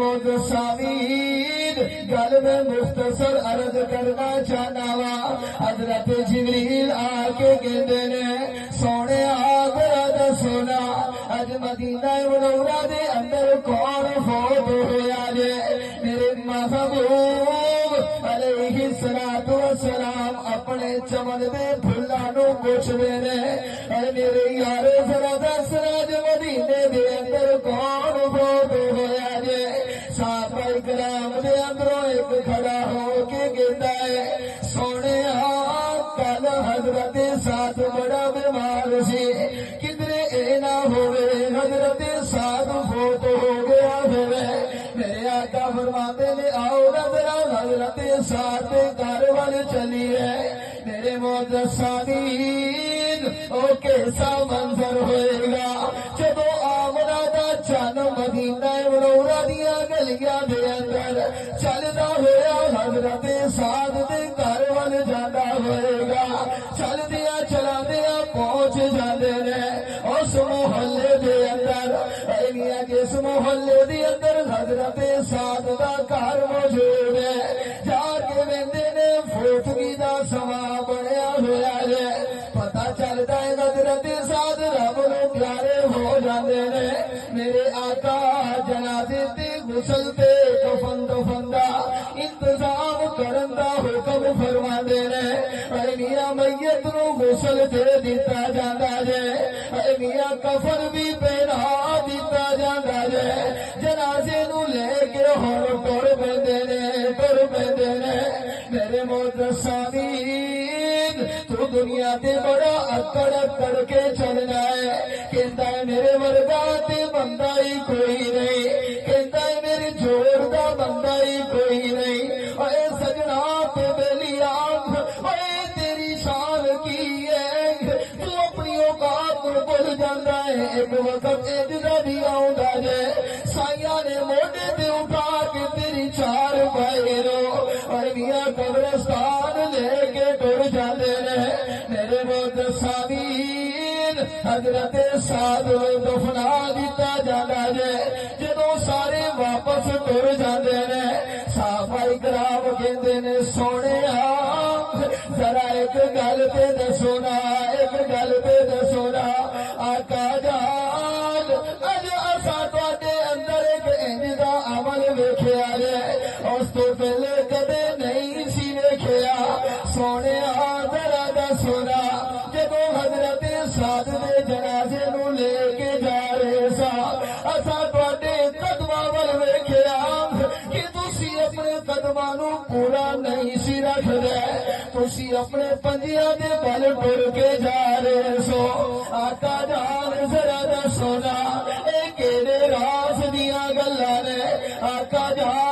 सामीर गल में मुख्तसर अर्ज करना चाहना वा हजरत जिबरील आके कहते ने सोने आगरा दा सोना अज मदीना मुनव्वरा दे अंदर कौन फौत होया जे मेरे महबूब अलैहिस्सलातु वस्सलाम अपने चमन दे फुल्लां नू पुछदे ने मेरे यार जरा दस अज मदीने दे अंदर कौन फौत होया जे साहबा इकराम दे अंदरों एक खड़ा हो के कहता है सोने कल हजरत साथ बड़ा बीमार सी किधरे ए ना होवे हजरत साथ फौत हो गया होवे मेरे आका फरमाते ने आओ नजरा हजरत साथ घर वाल चलिए मेरे मोहतरम ओ कैसा मंजर होएगा जदों आमना दा चन मदीना मुनव्वरा दियां गलियां दे अंदर चलदा होया हजरत साद दे घर वाल जांदा होएगा चलदियां चलादियां पहुंच जांदे ने उस मोहल्ले दे अंदर ऐनिया जिस मोहल्ले दे अंदर हजरत साद दा घर मौजूद है जाके वेंदे ने फौतगी दा समा बनया होया है पता चलता है हजरत साद रब नूं प्यारे हो जाते ने मेरे आका जनाजे ते गुसल ते कफन दफन दा इंतजाम करन दा हुक्म फरमाते ने मियां मैयत नूं गुसल दे दिता जांदा जे मियां कफन भी पहना दिता जांदा जे जनाजे नूं लेके हुण तुर पैंदे ने मेरे मोहतरम तू दुनिया ते बड़ा अकड़ अकड़ के चलना है कहता है मेरे वर्गा ते बंदा ही कोई नहीं कहता है मेरे जोर दा बंदा ही कोई नहीं ओए सजना ते बेली आंख ओए तेरी शान की है तू अपनी औकात को भुल जाता है एक वक्त इधर भी आउंदा जे साइया ने मोढे ते उठा के तेरी चार पैरो और मियां कब्रिस्तान लेके टुर जाते ने मेरे मोहतरम हजरत साद दफना दिता जाता है जदों सारे वापस टुर जाते ने साहबा इकराम कहते ने सोने जरा एक गल ते दसो ना एक गल ते दसो ना आका जान अज असा तुहाडे अंदर एक इंज दा अमल वेखिया है उस तो पहले कदे नहीं सी वेखिया सोने जरा दसो ना जदों हजरत साद दे जनाजे नूं लेके जा रहे सा असा तुहाडे कदमां वल वेखिया कि तुसी अपने कदमां नूं पूरा नहीं सी रखदे तुसी अपने पंजियां दे बल टुर के जा रहे सो आका जान जरा दसो ना ए केड़े राज दियां गल्लां ने आका जान